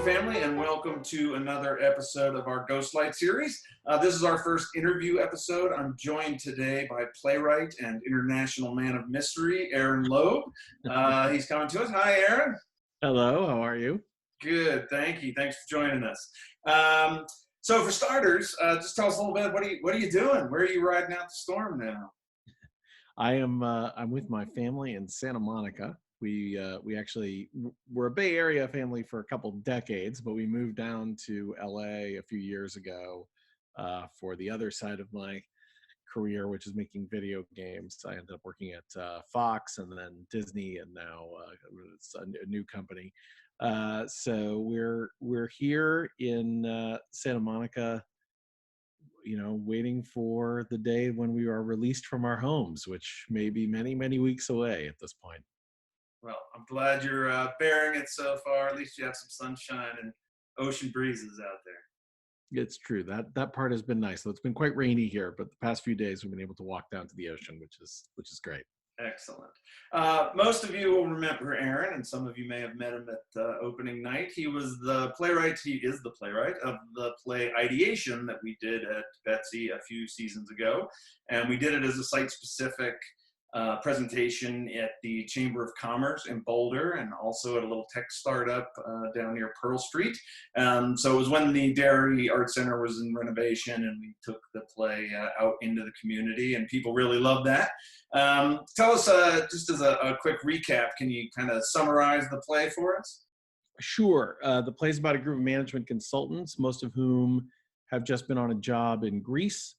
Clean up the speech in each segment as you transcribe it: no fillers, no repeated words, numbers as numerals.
family, and welcome to another episode of our Ghostlight series. This is our first interview episode. I'm joined today by playwright and international man of mystery, Aaron Loeb. He's coming to us. Hi, Aaron. Hello, how are you? Good, thank you. Thanks for joining us. So for starters, just tell us a little bit, what are you doing? Where are you riding out the storm now? I'm with my family in Santa Monica. We actually we're a Bay Area family for a couple decades, but we moved down to LA a few years ago for the other side of my career, which is making video games. I ended up working at Fox and then Disney, and now it's a new company. So we're here in Santa Monica, waiting for the day when we are released from our homes, which may be many, many weeks away at this point. Well, I'm glad you're bearing it so far. At least you have some sunshine and ocean breezes out there. It's true. That part has been nice. So it's been quite rainy here, but the past few days we've been able to walk down to the ocean, which is great. Excellent. Most of you will remember Aaron, and some of you may have met him at opening night. He was the playwright. He is the playwright of the play Ideation that we did at BETC a few seasons ago, and we did it as a site-specific presentation at the Chamber of Commerce in Boulder, and also at a little tech startup down near Pearl Street. So it was when the Dairy Art Center was in renovation, and we took the play out into the community, and people really loved that. Tell us, just as a quick recap, can you kind of summarize the play for us? Sure. The play is about a group of management consultants, most of whom have just been on a job in Greece,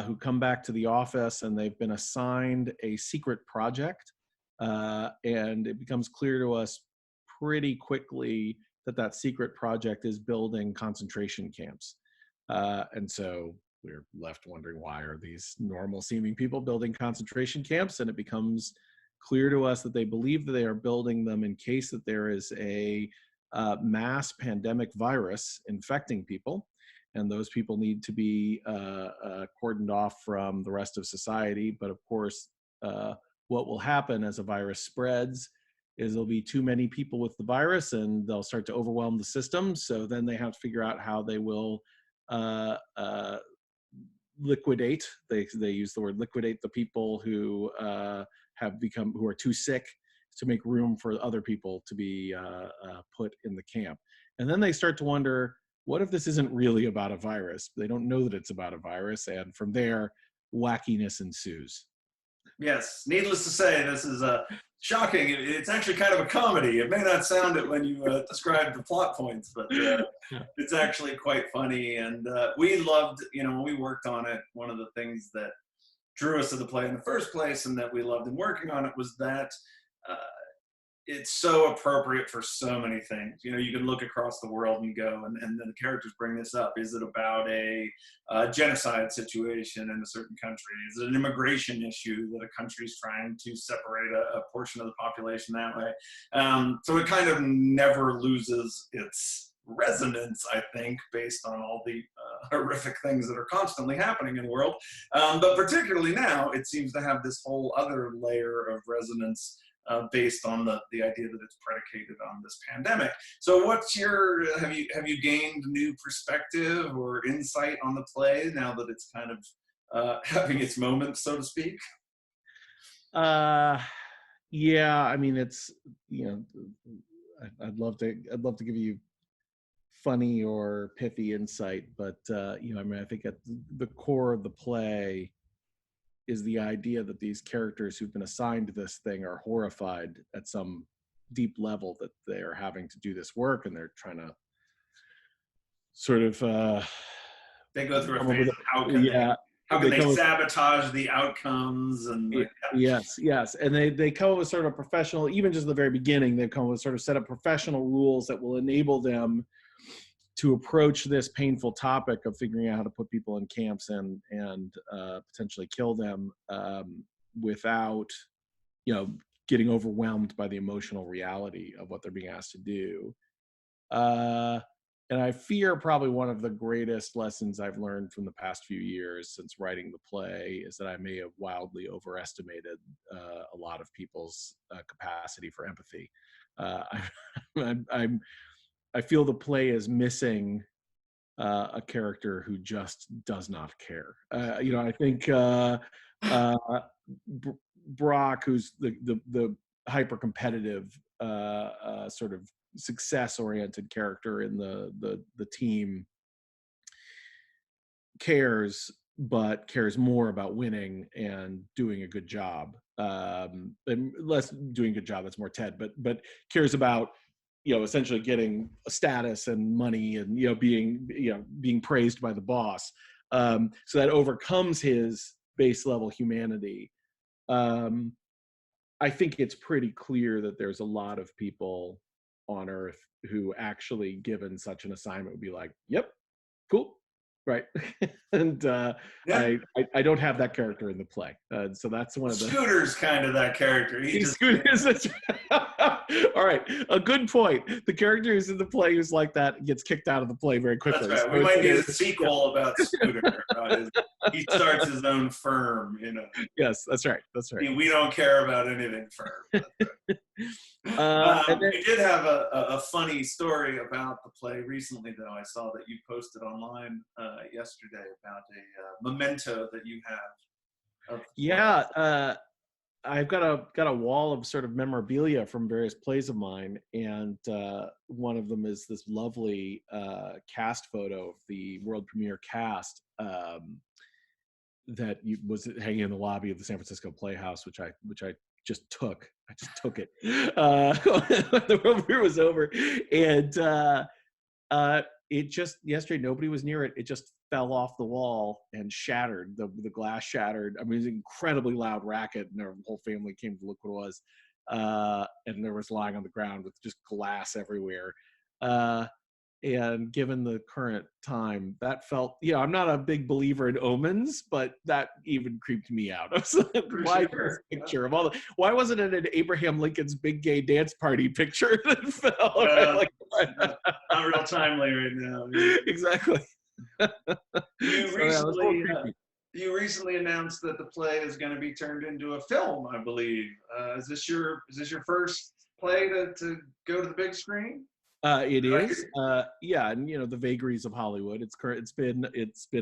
who come back to the office, and they've been assigned a secret project. And it becomes clear to us pretty quickly that secret project is building concentration camps. And so we're left wondering, why are these normal seeming people building concentration camps? And it becomes clear to us that they believe that they are building them in case that there is a mass pandemic virus infecting people. And those people need to be cordoned off from the rest of society. But of course, what will happen as a virus spreads is there'll be too many people with the virus, and they'll start to overwhelm the system. So then they have to figure out how they will liquidate. They use the word liquidate the people who who are too sick to make room for other people to be put in the camp. And then they start to wonder, what if this isn't really about a virus? They don't know that it's about a virus, and from there, wackiness ensues. Yes, needless to say, this is shocking. It's actually kind of a comedy. It may not sound it when you describe the plot points, but it's actually quite funny. And we loved, when we worked on it, one of the things that drew us to the play in the first place, and that we loved in working on it, was that it's so appropriate for so many things. You can look across the world and go, and then the characters bring this up. Is it about a genocide situation in a certain country? Is it an immigration issue that a country is trying to separate a portion of the population that way? So it kind of never loses its resonance, I think, based on all the horrific things that are constantly happening in the world. But particularly now, it seems to have this whole other layer of resonance based on the idea that it's predicated on this pandemic. So what's have you gained new perspective or insight on the play now that it's kind of having its moment, so to speak? Yeah, I mean, it's, I'd love to give you funny or pithy insight, but I think at the core of the play is the idea that these characters who've been assigned to this thing are horrified at some deep level that they're having to do this work, and they're trying to sort of they go through a phase of how can they sabotage the outcomes, and yes, and they come up with sort of a professional, even just at the very beginning, they've come up with sort of set up professional rules that will enable them to approach this painful topic of figuring out how to put people in camps and potentially kill them without, getting overwhelmed by the emotional reality of what they're being asked to do. And I fear probably one of the greatest lessons I've learned from the past few years since writing the play is that I may have wildly overestimated a lot of people's capacity for empathy. I'm I feel the play is missing a character who just does not care. I think Brock, who's the hyper competitive sort of success oriented character in the team, cares, but cares more about winning and doing a good job, and less doing a good job. That's more Ted, but cares about essentially getting a status and money and being praised by the boss. So that overcomes his base level humanity. I think it's pretty clear that there's a lot of people on Earth who actually, given such an assignment, would be like, "Yep, cool." Right. And Yeah. I don't have that character in the play. So that's one of the Scooter's kind of that character. Scooter's all right. A good point. The character who's in the play who's like that gets kicked out of the play very quickly. That's right. We might need a sequel about Scooter. He starts his own firm, Yes, that's right. That's right. We don't care about anything firm. We did have a funny story about the play recently, though. I saw that you posted online yesterday about a memento that you have. Yeah, I've got a wall of sort of memorabilia from various plays of mine, and one of them is this lovely cast photo of the world premiere cast that was hanging in the lobby of the San Francisco Playhouse, which I just took. I just took it when the world premiere was over, and it just yesterday nobody was near it. It just fell off the wall and shattered. The glass shattered. I mean, it was an incredibly loud racket, and our whole family came to look what it was. And there was lying on the ground with just glass everywhere. And given the current time, that felt, I'm not a big believer in omens, but that even creeped me out. I was like, why this picture of all why wasn't it an Abraham Lincoln's big gay dance party picture that fell? Right? Not real timely right now. Exactly. You recently announced that the play is going to be turned into a film, I believe. Is this your first play to go to the big screen? It is, yeah, and the vagaries of Hollywood. It's been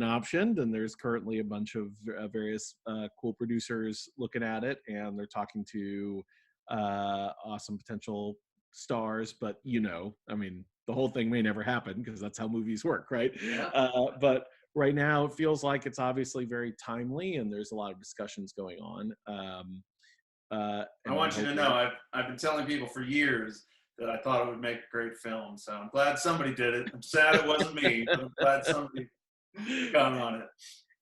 optioned, and there's currently a bunch of various cool producers looking at it, and they're talking to awesome potential stars. But I mean, the whole thing may never happen because that's how movies work, right? Yeah. But right now, it feels like it's obviously very timely, and there's a lot of discussions going on. I want you to know, I've been telling people for years that I thought it would make a great film. So I'm glad somebody did it. I'm sad it wasn't me, but I'm glad somebody got on it.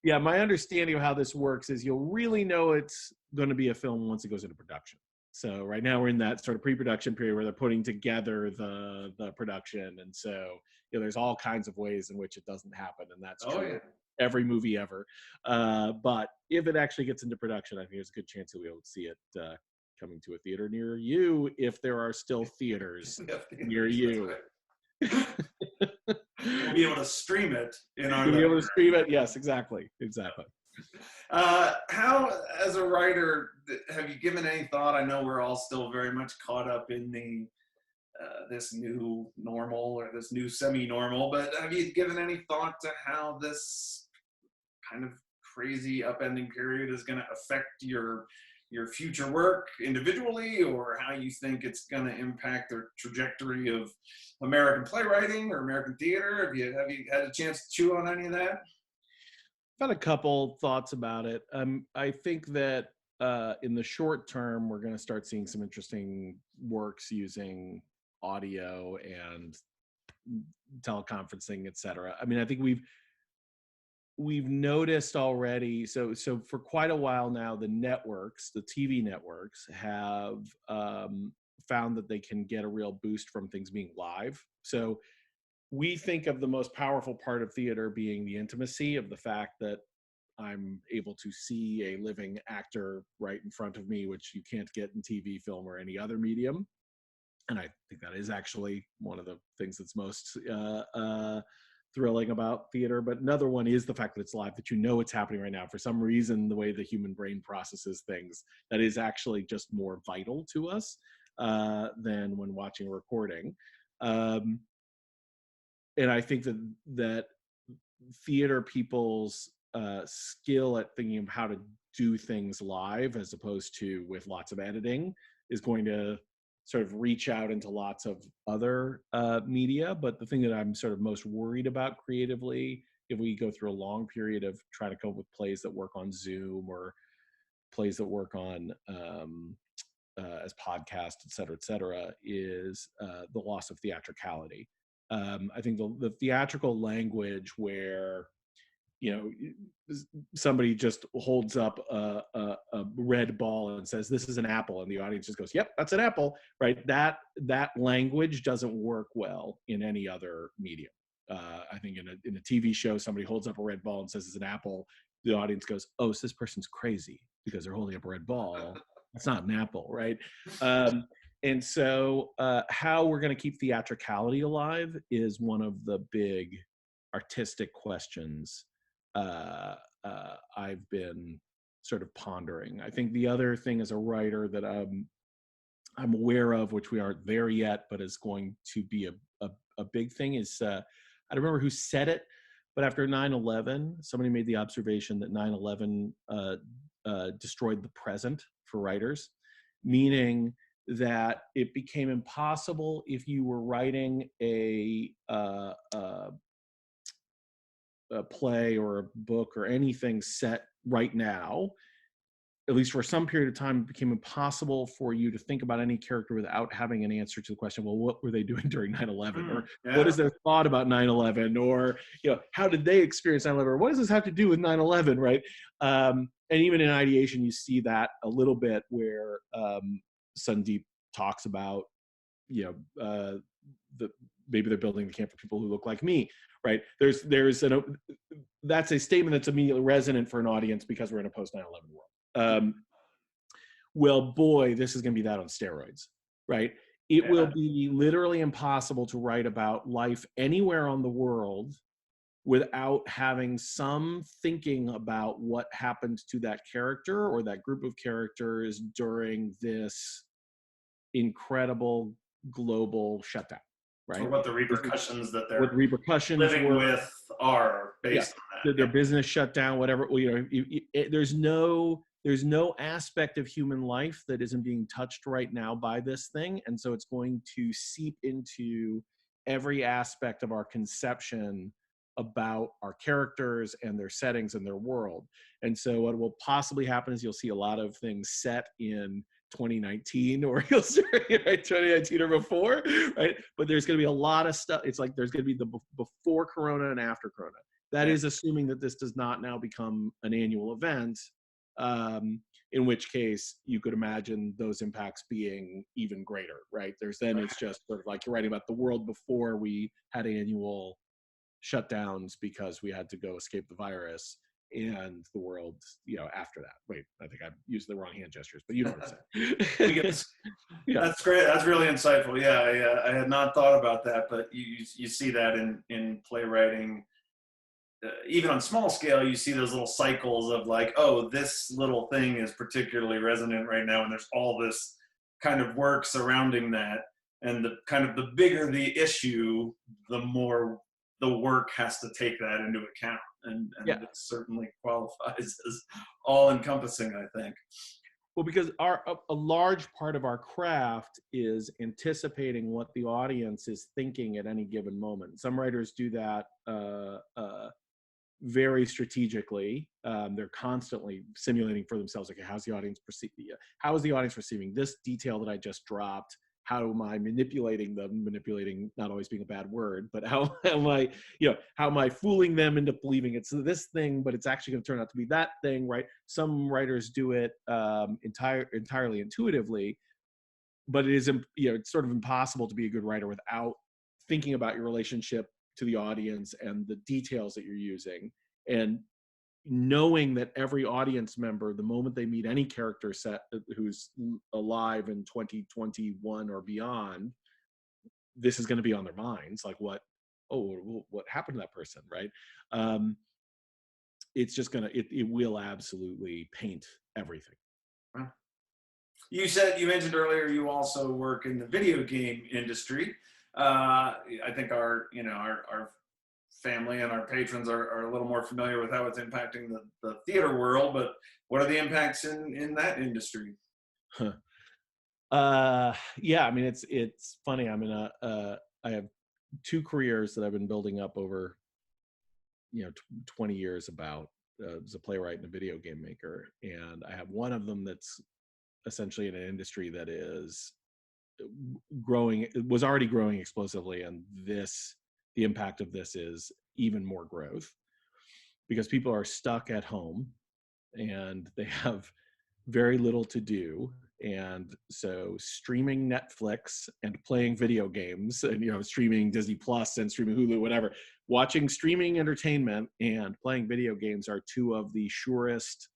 Yeah, my understanding of how this works is you'll really know it's going to be a film once it goes into production. So right now we're in that sort of pre-production period where they're putting together the production. And so there's all kinds of ways in which it doesn't happen. And that's true every movie ever. But if it actually gets into production, I think there's a good chance that we'll see it coming to a theater near you, if there are still theaters near you. We'll be able to stream it in our. We'll be able to stream it. Yes, exactly. How, as a writer, have you given any thought? I know we're all still very much caught up in the this new normal or this new semi-normal, but have you given any thought to how this kind of crazy upending period is going to affect your future work individually, or how you think it's going to impact the trajectory of American playwriting or American theater? Have you had a chance to chew on any of that? I've had a couple thoughts about it. I think that in the short term, we're going to start seeing some interesting works using audio and teleconferencing, et cetera. I mean, I think we've noticed already, so for quite a while now, the TV networks have found that they can get a real boost from things being live. So we think of the most powerful part of theater being the intimacy of the fact that I'm able to see a living actor right in front of me, which you can't get in TV, film, or any other medium. And I think that is actually one of the things that's most thrilling about theater. But another one is the fact that it's live, that it's happening right now. For some reason, the way the human brain processes things, that is actually just more vital to us than when watching a recording. and I think that theater people's skill at thinking of how to do things live as opposed to with lots of editing is going to sort of reach out into lots of other media. But the thing that I'm sort of most worried about creatively, if we go through a long period of trying to come up with plays that work on Zoom or plays that work on as podcasts, et cetera, is the loss of theatricality. I think the theatrical language where, you know, somebody just holds up a red ball and says, "This is an apple," and the audience just goes, "Yep, that's an apple," right? That language doesn't work well in any other medium. I think in a TV show, somebody holds up a red ball and says it's an apple, the audience goes, "Oh, so this person's crazy because they're holding up a red ball. It's not an apple," right? And so how we're going to keep theatricality alive is one of the big artistic questions I've been sort of pondering. I think the other thing as a writer that I'm aware of, which we aren't there yet, but is going to be a big thing, is I don't remember who said it, but after 9/11, somebody made the observation that 9/11 destroyed the present for writers, meaning that it became impossible if you were writing a play or a book or anything set right now, at least for some period of time, it became impossible for you to think about any character without having an answer to the question, well, what were they doing during 9/11? Or what is their thought about 9/11? Or, you know, how did they experience 9/11? Or what does this have to do with 9/11, right? And even in Ideation, you see that a little bit where Sandeep talks about, you know, maybe they're building the camp for people who look like me, right? That's a statement that's immediately resonant for an audience because we're in a post 9/11 world. Well, boy, this is going to be that on steroids, right? It will be literally impossible to write about life anywhere on the world without having some thinking about what happened to that character or that group of characters during this incredible global shutdown, right? Or what the repercussions that they're living with are based on that. Their business shut down, whatever. You know, there's no aspect of human life that isn't being touched right now by this thing, and so it's going to seep into every aspect of our conception about our characters and their settings and their world. And so what will possibly happen is you'll see a lot of things set in 2019, or you'll see, right, 2019 or before, right? But there's going to be a lot of stuff. It's like there's going to be the before Corona and after Corona. That is assuming that this does not now become an annual event, in which case you could imagine those impacts being even greater, right? It's just sort of like you're writing about the world before we had annual shutdowns because we had to go escape the virus, and the world, you know, after that. Wait, I think I'm using the wrong hand gestures, but you know what I'm saying. Yeah. That's great. That's really insightful. Yeah, I had not thought about that, but you see that in playwriting. Even on small scale, you see those little cycles of like, oh, this little thing is particularly resonant right now, and there's all this kind of work surrounding that. And the bigger the issue, the more the work has to take that into account. And it certainly qualifies as all-encompassing, I think. Well, because a large part of our craft is anticipating what the audience is thinking at any given moment. Some writers do that very strategically. They're constantly simulating for themselves, like, how's the audience how is the audience receiving this detail that I just dropped? How am I manipulating them? Manipulating not always being a bad word, but how am I fooling them into believing it's this thing, but it's actually going to turn out to be that thing, right? Some writers do it entirely intuitively, but it is, it's sort of impossible to be a good writer without thinking about your relationship to the audience and the details that you're using, and knowing that every audience member, the moment they meet any character set who's alive in 2021 or beyond, this is going to be on their minds. Like, what happened to that person, right? It's just it will absolutely paint everything. You mentioned earlier you also work in the video game industry. I think our family and our patrons are a little more familiar with how it's impacting the theater world, but what are the impacts in that industry? Huh. Yeah, I mean, it's funny. I have two careers that I've been building up over, 20 years about, as a playwright and a video game maker. And I have one of them that's essentially in an industry that is growing, it was already growing explosively. And the impact of this is even more growth because people are stuck at home and they have very little to do. And so streaming Netflix and playing video games and, streaming Disney Plus and streaming Hulu, whatever, watching streaming entertainment and playing video games are two of the surest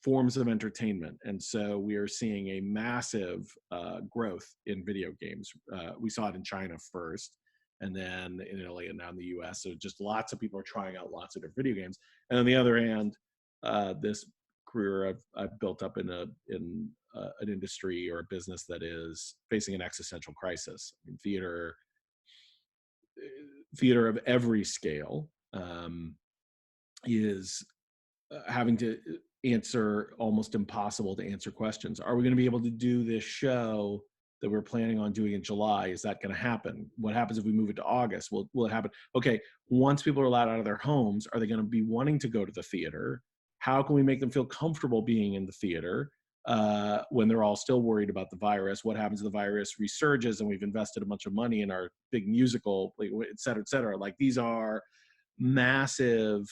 forms of entertainment. And so we are seeing a massive growth in video games. We saw it in China first, and then in Italy, and now in the US. So just lots of people are trying out lots of different video games. And on the other hand, this career I've built up in an industry or a business that is facing an existential crisis. I mean, theater of every scale is having to answer almost impossible to answer questions. Are we going to be able to do this show that we're planning on doing in July? Is that going to happen? What happens if we move it to August? Will it happen? Okay, once people are allowed out of their homes, are they going to be wanting to go to the theater? How can we make them feel comfortable being in the theater when they're all still worried about the virus? What happens if the virus resurges and we've invested a bunch of money in our big musical, et cetera, et cetera? Like, these are massive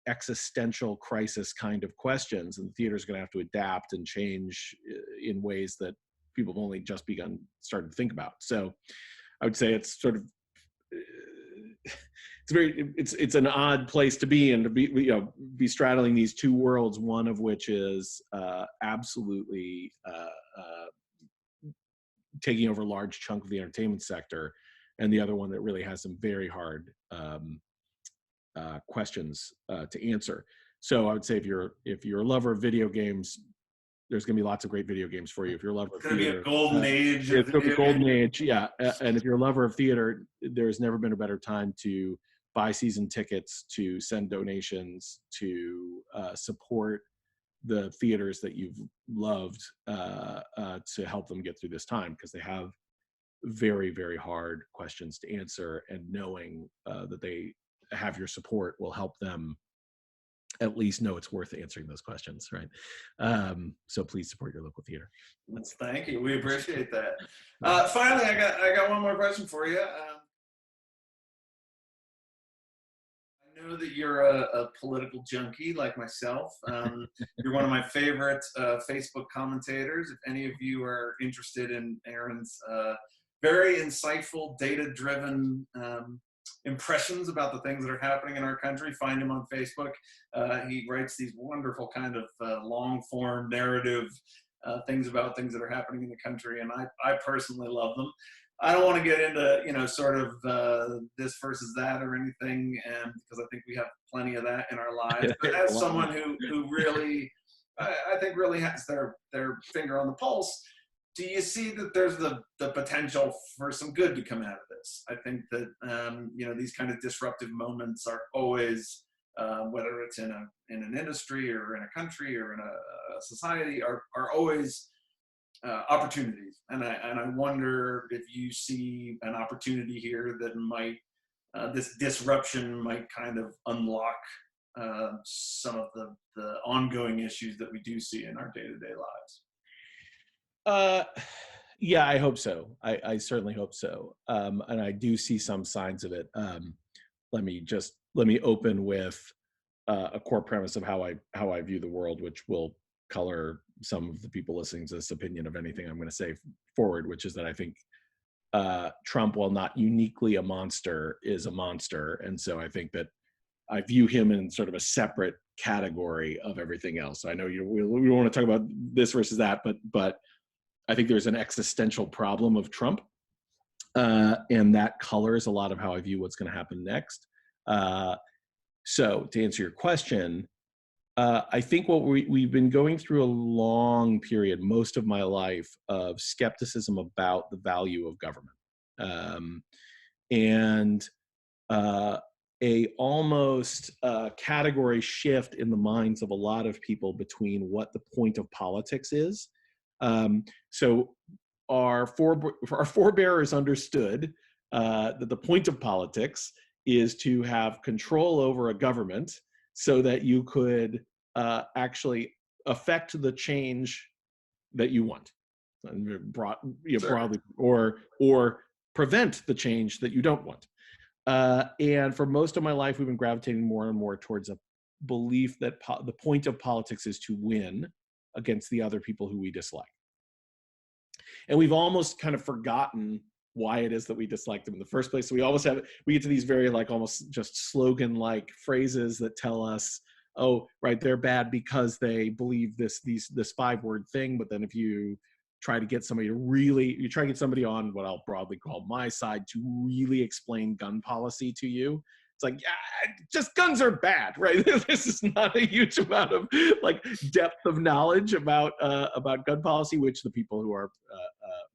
existential crisis kind of questions, and the theater is going to have to adapt and change in ways that people have only just started to think about. So I would say it's sort of it's an odd place to be in, to be straddling these two worlds, one of which is absolutely taking over a large chunk of the entertainment sector, and the other one that really has some very hard questions to answer. So I would say if you're a lover of video games, there's going to be lots of great video games for you. If you're a lover of theater, it's going to be a golden age. It's going to be a golden age, yeah. And if you're a lover of theater, there's never been a better time to buy season tickets, to send donations, to support the theaters that you've loved, to help them get through this time, because they have very, very hard questions to answer, and knowing that they have your support will help them at least know it's worth answering those questions, right? So please support your local theater. Thank you. We appreciate that. Finally, I got one more question for you. I know that you're a political junkie like myself. You're one of my favorite Facebook commentators. If any of you are interested in Aaron's very insightful, data-driven impressions about the things that are happening in our country, find him on Facebook. He writes these wonderful kind of long-form narrative things about things that are happening in the country, and I personally love them. I don't want to get into sort of this versus that or anything, and because I think we have plenty of that in our lives. But as someone who really, I think really has their finger on the pulse, do you see that there's the potential for some good to come out of this? I think that these kind of disruptive moments are always, whether it's in an industry or in a country or in a society, are always opportunities. And I wonder if you see an opportunity here that might this disruption might kind of unlock some of the ongoing issues that we do see in our day-to-day lives. Yeah, I hope so. I certainly hope so. And I do see some signs of it. Let me open with a core premise of how I view the world, which will color some of the people listening to this opinion of anything I'm going to say forward, which is that I think Trump, while not uniquely a monster, is a monster. And so I think that I view him in sort of a separate category of everything else. I know we don't want to talk about this versus that, but I think there's an existential problem of Trump, and that colors a lot of how I view what's going to happen next. So to answer your question, I think what we've been going through a long period, most of my life, of skepticism about the value of government, um, and uh, a almost category shift in the minds of a lot of people between what the point of politics is. So our forebearers understood that the point of politics is to have control over a government so that you could actually affect the change that you want, broadly, or prevent the change that you don't want. And for most of my life, we've been gravitating more and more towards a belief that the point of politics is to win against the other people who we dislike. And we've almost kind of forgotten why it is that we dislike them in the first place. So we get to these very like almost just slogan-like phrases that tell us, oh, right, they're bad because they believe this 5-word thing. But then if you try to get somebody on what I'll broadly call my side to really explain gun policy to you, it's like, yeah, just guns are bad, right? This is not a huge amount of like depth of knowledge about gun policy, which the people who are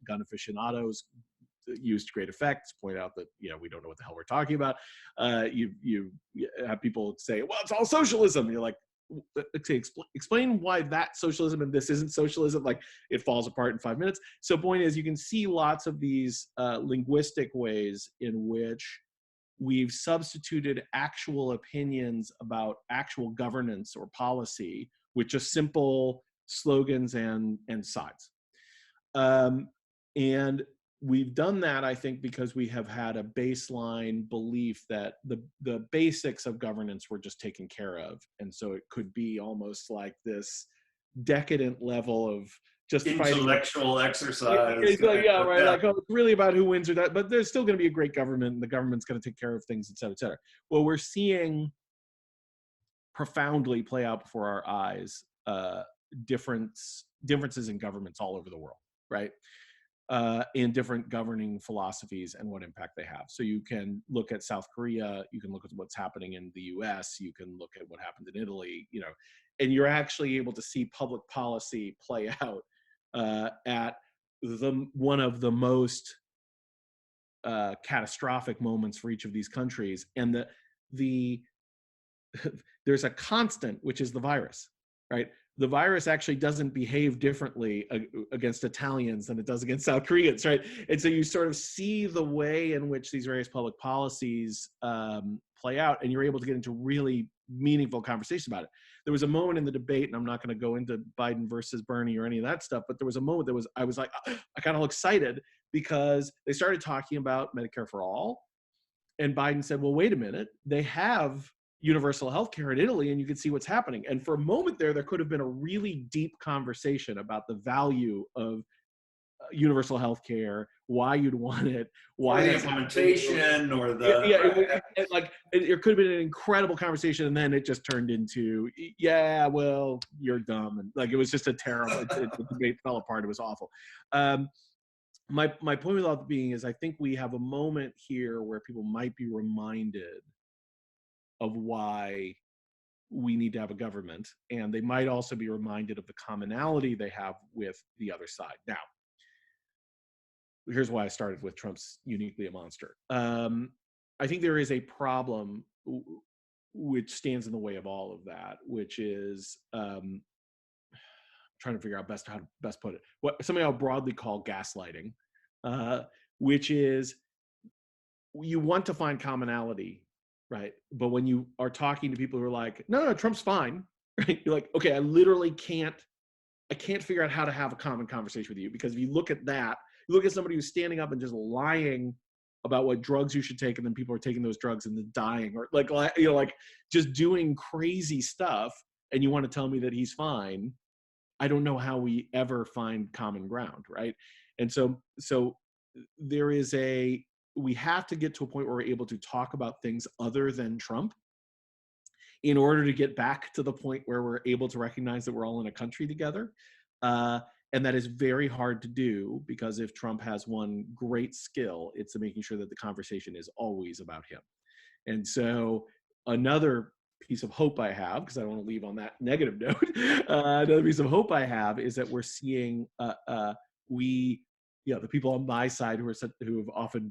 gun aficionados used to great effect, point out that we don't know what the hell we're talking about. You have people say, well, it's all socialism. You're like, okay, explain why that's socialism and this isn't socialism. Like, it falls apart in 5 minutes. So point is, you can see lots of these linguistic ways in which we've substituted actual opinions about actual governance or policy with just simple slogans and sides. And we've done that, I think, because we have had a baseline belief that the basics of governance were just taken care of. And so it could be almost like this decadent level of just intellectual exercise. It's like, yeah, right. Yeah. Like, oh, it's really about who wins or that, but there's still going to be a great government, and the government's going to take care of things, et cetera, et cetera. Well, we're seeing profoundly play out before our eyes differences in governments all over the world, right? In different governing philosophies and what impact they have. So you can look at South Korea, you can look at what's happening in the US, you can look at what happened in Italy, and you're actually able to see public policy play out at one of the most catastrophic moments for each of these countries. And there's a constant, which is the virus, right? The virus actually doesn't behave differently against Italians than it does against South Koreans, right? And so you sort of see the way in which these various public policies play out, and you're able to get into really meaningful conversation about it. There was a moment in the debate, and I'm not going to go into Biden versus Bernie or any of that stuff, but there was a moment I was like, I got all excited because they started talking about Medicare for all, and Biden said, well, wait a minute, they have universal healthcare in Italy, and you can see what's happening. And for a moment there could have been a really deep conversation about the value of universal healthcare, why you'd want it, why the implementation, or the it could have been an incredible conversation, and then it just turned into, yeah, well, you're dumb, and like it was just a terrible. The debate fell apart. It was awful. My point with all that being is, I think we have a moment here where people might be reminded of why we need to have a government, and they might also be reminded of the commonality they have with the other side. Now, here's why I started with Trump's uniquely a monster. I think there is a problem which stands in the way of all of that, which is trying to figure out how to best put it. What something I'll broadly call gaslighting, which is you want to find commonality, right? But when you are talking to people who are like, no, Trump's fine, right? You're like, okay, I literally can't figure out how to have a common conversation with you, because if you look at that, you look at somebody who's standing up and just lying about what drugs you should take, and then people are taking those drugs and then dying, or like just doing crazy stuff, and you want to tell me that he's fine. I don't know how we ever find common ground, right? And so we have to get to a point where we're able to talk about things other than Trump in order to get back to the point where we're able to recognize that we're all in a country together. And that is very hard to do, because if Trump has one great skill, it's making sure that the conversation is always about him. And so another piece of hope I have, because I don't want to leave on that negative note, another piece of hope I have is that we're seeing the people on my side who have often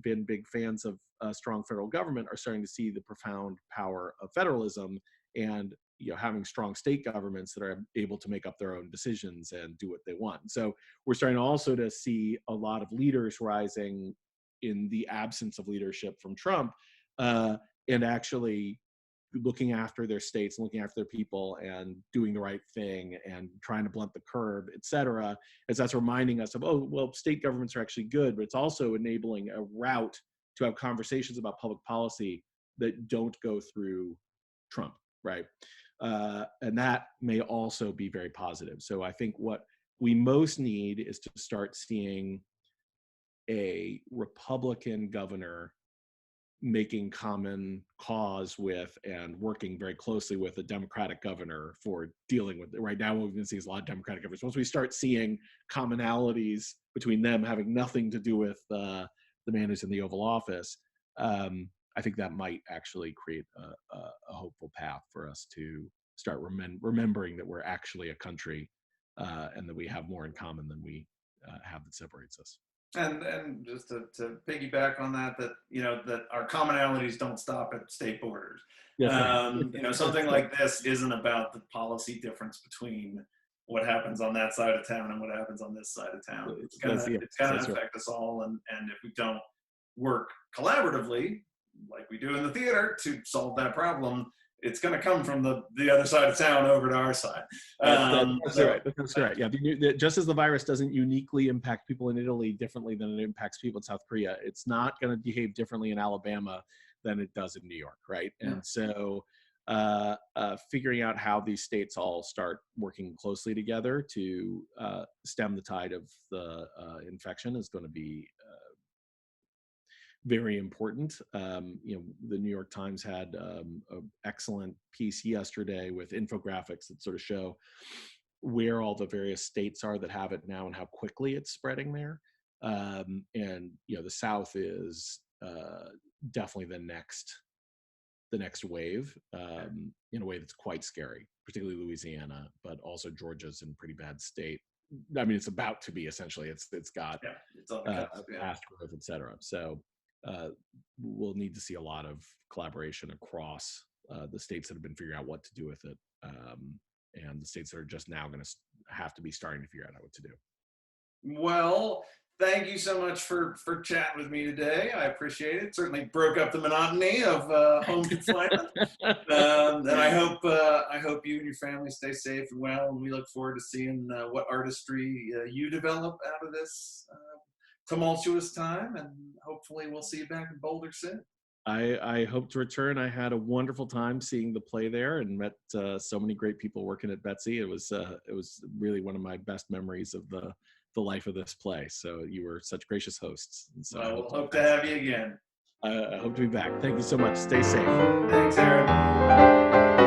been big fans of strong federal government are starting to see the profound power of federalism, and having strong state governments that are able to make up their own decisions and do what they want. So we're starting also to see a lot of leaders rising in the absence of leadership from Trump, and actually looking after their states, looking after their people, and doing the right thing, and trying to blunt the curve, et cetera, as that's reminding us of, oh, well, state governments are actually good, but it's also enabling a route to have conversations about public policy that don't go through Trump, right? And that may also be very positive. So I think what we most need is to start seeing a Republican governor making common cause with and working very closely with a Democratic governor for dealing with it. Right now, what we've been seeing is a lot of Democratic governors. Once we start seeing commonalities between them having nothing to do with the man who's in the Oval Office, I think that might actually create a hopeful path for us to start remembering that we're actually a country, and that we have more in common than we have that separates us. And just to piggyback on that our commonalities don't stop at state borders. Yes, Something like this isn't about the policy difference between what happens on that side of town and what happens on this side of town. It's gonna affect us all, and if we don't work collaboratively, like we do in the theater, to solve that problem, it's going to come from the other side of town over to our side. That's right. That's right. Yeah. Just as the virus doesn't uniquely impact people in Italy differently than it impacts people in South Korea, it's not going to behave differently in Alabama than it does in New York, right? Yeah. And so figuring out how these states all start working closely together to stem the tide of the infection is going to be very important. The New York Times had an excellent piece yesterday with infographics that sort of show where all the various states are that have it now and how quickly it's spreading there. And the South is definitely the next wave, in a way that's quite scary, particularly Louisiana, but also Georgia's in a pretty bad state. I mean, it's about to be, essentially. It's got fast growth, et cetera. So we'll need to see a lot of collaboration across the states that have been figuring out what to do with it, and the states that are just now going to have to be starting to figure out what to do. Well, thank you so much for chatting with me today. I appreciate it. Certainly broke up the monotony of home confinement. And I hope you and your family stay safe and well. And we look forward to seeing what artistry you develop out of this tumultuous time, and hopefully we'll see you back in Boulder soon. I hope to return. I had a wonderful time seeing the play there and met so many great people working at BETC. It was really one of my best memories of the life of this play. So you were such gracious hosts. And so I hope to have you again. I hope to be back. Thank you so much. Stay safe. Thanks, Aaron.